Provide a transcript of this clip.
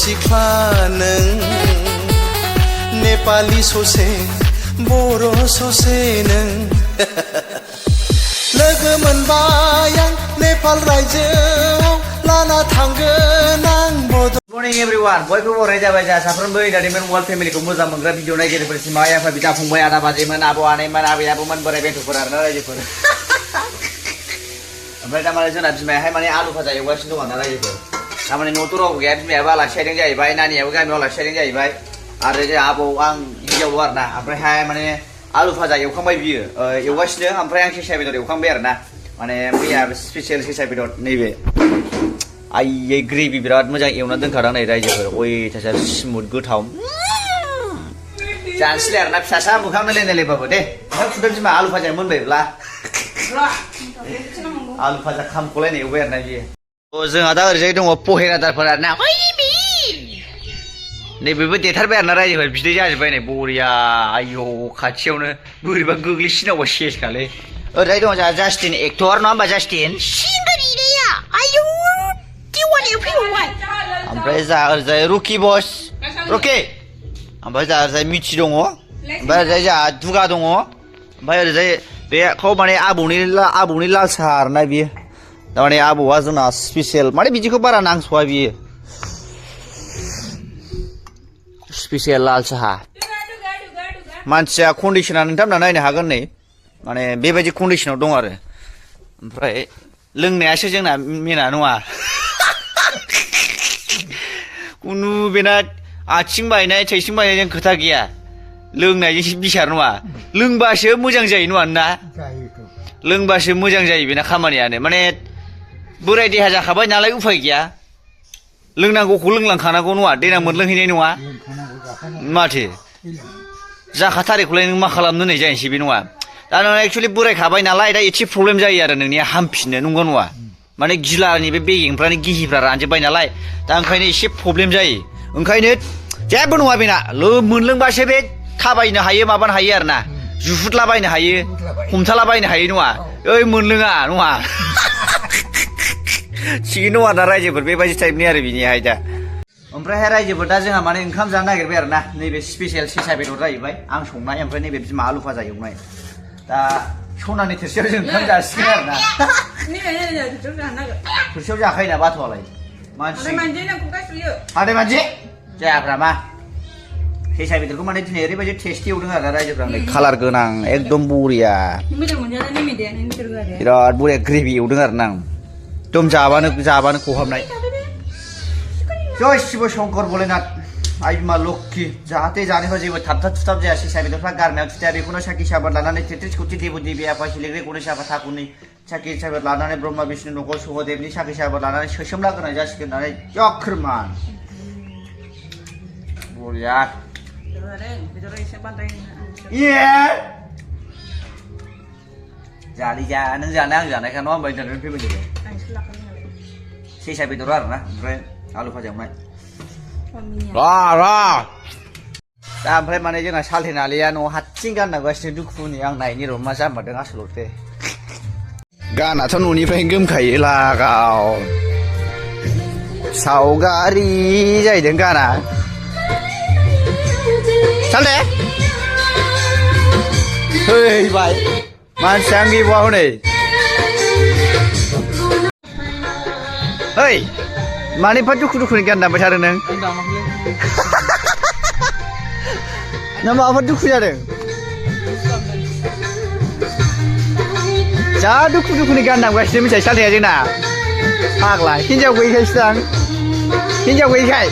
सिख्ला नों नेपाली ससे बर' ससे नों लोगो मोनबाय आं नेपाल रायजोआव लाना थांगोन आं बड'। मर्निं एभ्रिवान बयबो बराय जाबाय जा साफ्रोमबो इन्टारटेनमेन्ट वर्ल्ड फेमिलिखौ मोजां मोनग्रा भिडिअ नायगिरिफोरसिम आइ आफा बिदा फंबाय आदा बाजैमोन आबौ आनैमोन आबै आबौमोन बोराय बेन्थ'फोर आरोना रायजोफोर ओमफ्राय दामाने जोंना बिमायाहाय माने आलु भाजा एवगासिनो दं आरोना रायजोफोर थारमाने न'थ' रावबो गैया बिमायाबो आलासि जाहैदों जाहैबाय नानियाबो गामियाव आलासि जाहैदं जाहैबाय आरो जोंहा आबौ आं हिन्जावल' आरोना ओमफ्रायहाय माने आलु भाजा एवखांबाय बियो एवगासिनो ओमफ्राय आं सेसा बेदर एवखांबाय आरोना माने मैया स्पेसियेल सेसा बेदर नैबे आइयै ग्रेभि बिराद मोजां एवना दोनखादों नै रायजोफोर अयथासार स्मुथ गोथाव जानोसैलाय आरोना फिसासा मोखां नायलायनायलायबाबो दे ओमफ्राय फुदों बिमा आलु भाजा मोनबायब्ला आलु भाजा खामख'लायनाय एवबाय आरोना बियो जोंहा दा ओरैजाय दङ पहेर आदारफोर आरोना नैबेबो देथारबाय आरोना रायजोफोर बिदै जाजोब्बाय नै बरिया आयौ खाथियावनो बोरैबा गोग्लैसिनावबा सेसखालै ओरैजाय दङ जोंहा जास्टिन एक्टर नङा होमबा जास्टिन ओमफ्राय जा ओरैजाय रकि बस रकि ओमफ्राय जा ओरैजाय मिथि दङ ओमफ्राय ओरैजाय जोंहा दुगा दङ ओमफ्राय ओरैजाय बेखौ माने आबौनि लाल साहा आरोना बियो थारमाने आबौआ जोंना स्पेसियेल माने बिदिखौ बारा नांस'आ बियो स्पेसियेल लाल साहा मानसिया कन्डिसना नोंथांमोना नायनो हागोन नै माने बेबायदि कन्डिसनाव दं आरो ओमफ्राय लोंनायासो जोंना मेना नङा कुनु बेना आथिं बायनाय थैसिं बायनायजों खोथा गैया लोंनायजोंसो बिसार नङा लोंबासो मोजां जायो नङा ना लोंबासो मोजां जायो बेना खामानियानो माने बोराय देहा जाखाबाय नालाय उफाय गैया लोंनांगौखौ लोंलांखानांगौ नङा देनां मोनलोंहैनाय नङा माथो जाखाथारिखौलाय नों मा खालामनो नै जाहैसै बे नङा दा नों एक्सुवेलि बोरायखाबाय नालाय दा एसे प्रब्लेम जायो आरो नोंनिया हामफिननो नंगौ नङा माने गिलानि बे बेगेंफ्रानो गिहिफ्रा रानजोब्बाय नालाय दा ओंखायनो एसे प्रब्लेम जायो ओंखायनो जेबो नङा बेना मोनलोंबासो बे थाबायनो हायो माबानो हायो आरो ना जुहुदलाबायनो हायो हमथालाबायनो हायो नङा ओइ मोनलोङा नङा थिगैनो दं आरोना रायजोफोर बेबायदि टाइपनि आरो बिनिहाय दा ओमफ्रायहाय रायजोफोर दा जोंहा माने ओंखाम जानो नागिरबाय आरो ना नैबे स्पेसियेल सेसा बेदर जाहैबाय आं संनाय ओमफ्राय नैबे बिमा आलु भाजा एवनाय दा सनानि थोरसियाव जों ओंखाम जासिगोन आरो ना थोरसियाव जाखायोना बाथ'आलाय मानसि हाथाय मानसि जायाफ्रा मा सेसा बेदरखौ माने दिनै ओरैबायदि टेस्टि एवदों आरो रायजोफ्रा कालार गोनां एकदम बरिया बिराद बरिया ग्रेभि एवदों आरो ना एकदम जाबानो खहाबनाय जय शिव शंकर भोलेनाथ आइ बिमा लक्ष्मी जाहाथे जानायफ्रा जेबो थाबथा थुथाब जाया सेसा बेदरफ्रा गारमायाव थुथाया बेखौनो साखि साबाद लानानै तेत्रिस कौटि देबु देबि आफा सिलिग्रि गणेश आफा ठाकुरनि साखि साबाद लानानै ब्रह्मा बिष्णु नगर सहदेबनि साखि साबाद लानानै सोसोमला गोनां जासिगोन होननानै जख्रमान बरिया जालि जा नों जानाय आं जानायखा नङा होमबा इन्टारनेट फेमिलि सेसा बेदर आरो ना ओमफ्राय आलु भाजा एवनाय दा ओमफ्राय माने जोंना सालथेनालिया न'आव हारसिं गाननांगासिनो दुखुनि आं नायनि र' मा जामारदों आसलथे गानाथ' न'निफ्रायनो गोमखायो लागाव सावगारि जाहैदों गाना सालथे फैबाय मानसिया गैबावा हनै ओइ मानो एफा दुखुनि गान दामबाय थादों नों ना माबाफोर दुखु जादों जा दुखुनि गान दामगासिनो मिथिबाय सालथेया जोंना फाग्ला हिनजाव गैयैखायसो दां हिनजाव गैयैखाय